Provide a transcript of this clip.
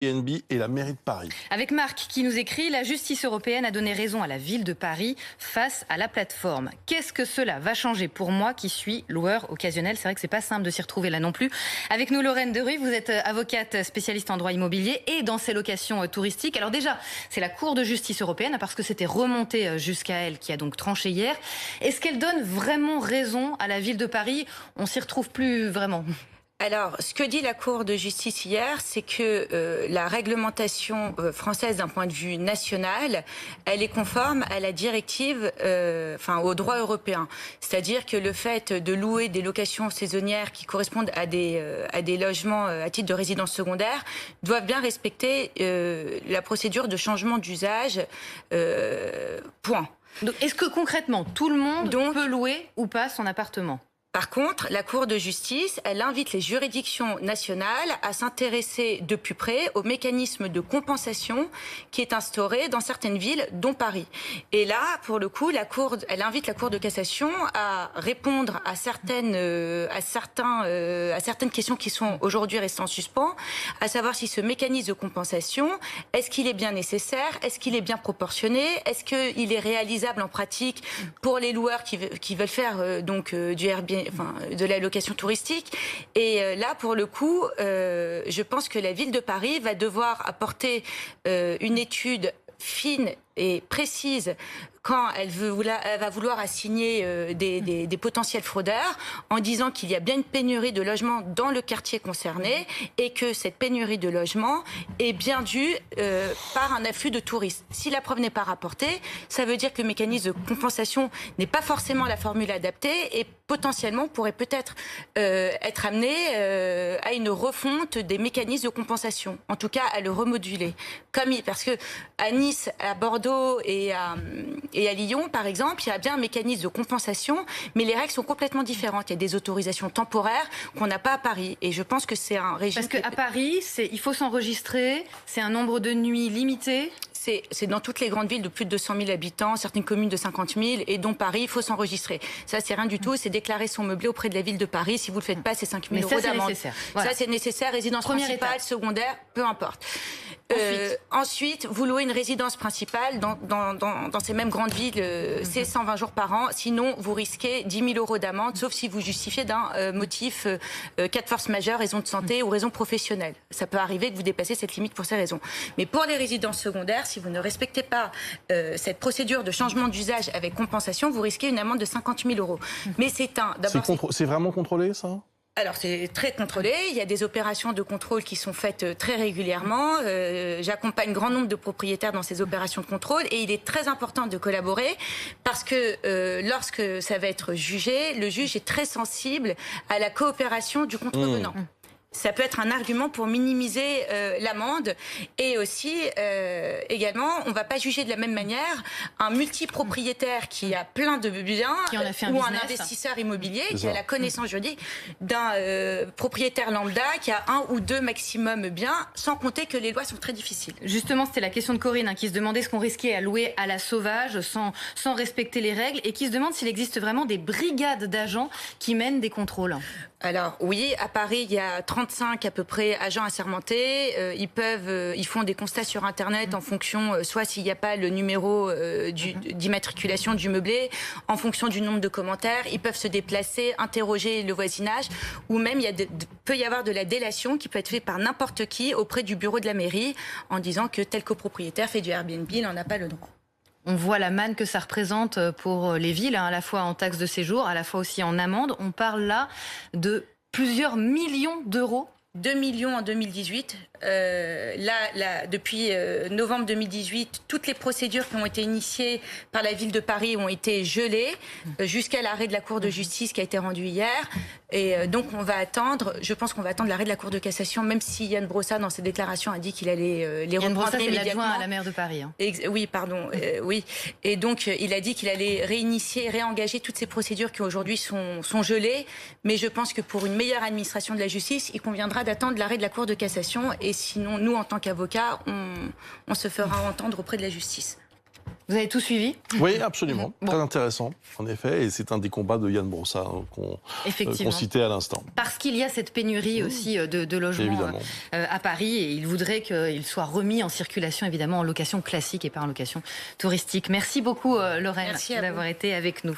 Airbnb et la mairie de Paris. Avec Marc qui nous écrit: la justice européenne a donné raison à la ville de Paris face à la plateforme. Qu'est-ce que cela va changer pour moi qui suis loueur occasionnel? C'est vrai que c'est pas simple de s'y retrouver là non plus. Avec nous Lorraine Deruy, vous êtes avocate spécialiste en droit immobilier et dans ces locations touristiques. Alors déjà, c'est la Cour de justice européenne, parce que c'était remonté jusqu'à elle, qui a donc tranché hier. Est-ce qu'elle donne vraiment raison à la ville de Paris? On s'y retrouve plus vraiment. Alors, ce que dit la Cour de justice hier, c'est que la réglementation française d'un point de vue national, elle est conforme à la directive, au droit européen. C'est-à-dire que le fait de louer des locations saisonnières qui correspondent à des logements à titre de résidence secondaire doivent bien respecter la procédure de changement d'usage, point. Donc, est-ce que concrètement, tout le monde peut louer ou pas son appartement? Par contre, la Cour de justice, elle invite les juridictions nationales à s'intéresser de plus près au mécanisme de compensation qui est instauré dans certaines villes, dont Paris. Et là, pour le coup, elle invite la Cour de cassation à répondre à certaines questions qui sont aujourd'hui restées en suspens, à savoir si ce mécanisme de compensation, est-ce qu'il est bien nécessaire, est-ce qu'il est bien proportionné, est-ce qu'il est réalisable en pratique pour les loueurs qui veulent faire du Airbnb, de la location touristique. Et là, pour le coup, je pense que la ville de Paris va devoir apporter une étude fine et précise quand elle va vouloir assigner des potentiels fraudeurs, en disant qu'il y a bien une pénurie de logements dans le quartier concerné et que cette pénurie de logements est bien due par un afflux de touristes. Si la preuve n'est pas rapportée, ça veut dire que le mécanisme de compensation n'est pas forcément la formule adaptée et potentiellement pourrait peut-être être amené à une refonte des mécanismes de compensation, en tout cas à le remoduler. Parce que à Nice, à Bordeaux et à Lyon, par exemple, il y a bien un mécanisme de compensation, mais les règles sont complètement différentes. Il y a des autorisations temporaires qu'on n'a pas à Paris. Et je pense que c'est un régime... Parce qu'à Paris, il faut s'enregistrer, c'est un nombre de nuits limité. C'est dans toutes les grandes villes de plus de 200 000 habitants, certaines communes de 50 000, et dont Paris, il faut s'enregistrer. Ça, c'est rien du tout, c'est déclarer son meublé auprès de la ville de Paris. Si vous ne le faites pas, c'est 5 000 euros d'amende. Voilà. Ça, c'est nécessaire. Résidence principale, secondaire, peu importe. Ensuite, vous louez une résidence principale dans ces mêmes grandes villes, c'est 120 jours par an. Sinon, vous risquez 10 000 euros d'amende, sauf si vous justifiez d'un motif, cas de force majeure, raison de santé ou raison professionnelle. Ça peut arriver que vous dépassez cette limite pour ces raisons. Mais pour les résidences secondaires, si vous ne respectez pas cette procédure de changement d'usage avec compensation, vous risquez une amende de 50 000 euros. Mais c'est vraiment contrôlé, ça ? Alors, c'est très contrôlé. Il y a des opérations de contrôle qui sont faites très régulièrement. J'accompagne grand nombre de propriétaires dans ces opérations de contrôle et il est très important de collaborer parce que lorsque ça va être jugé, le juge est très sensible à la coopération du contrevenant. Ça peut être un argument pour minimiser l'amende. Et aussi, également, on ne va pas juger de la même manière un multipropriétaire qui a plein de biens ou un investisseur immobilier qui a la connaissance juridique d'un propriétaire lambda qui a un ou deux maximum biens, sans compter que les lois sont très difficiles. Justement, c'était la question de Corinne qui se demandait ce qu'on risquait à louer à la sauvage sans respecter les règles et qui se demande s'il existe vraiment des brigades d'agents qui mènent des contrôles. Alors oui, à Paris, il y a 35 à peu près agents assermentés. Ils font des constats sur Internet en fonction, soit s'il n'y a pas le numéro d'immatriculation du meublé, en fonction du nombre de commentaires. Ils peuvent se déplacer, interroger le voisinage, ou même peut y avoir de la délation qui peut être faite par n'importe qui auprès du bureau de la mairie en disant que tel copropriétaire fait du Airbnb, il n'en a pas le droit. On voit la manne que ça représente pour les villes, à la fois en taxes de séjour, à la fois aussi en amende. On parle là de plusieurs millions d'euros. 2 millions en 2018. Depuis novembre 2018, toutes les procédures qui ont été initiées par la ville de Paris ont été gelées jusqu'à l'arrêt de la Cour de justice qui a été rendu hier. Et donc je pense qu'on va attendre l'arrêt de la Cour de cassation, même si Yann Brossat, dans ses déclarations, a dit qu'il allait les reprendre immédiatement. Yann Brossat, c'est l'adjoint à la maire de Paris. Oui, pardon. Oui. Et donc, il a dit qu'il allait réengager toutes ces procédures qui aujourd'hui sont gelées. Mais je pense que pour une meilleure administration de la justice, il conviendra d'attendre l'arrêt de la Cour de cassation. Et sinon, nous, en tant qu'avocats, on se fera entendre auprès de la justice. Vous avez tout suivi? Oui, absolument. Très intéressant, en effet. Et c'est un des combats de Yann Brossard qu'on citait à l'instant. Parce qu'il y a cette pénurie aussi de logements à Paris et il voudrait qu'il soit remis en circulation, évidemment, en location classique et pas en location touristique. Merci beaucoup, Lorraine, d'avoir été avec nous.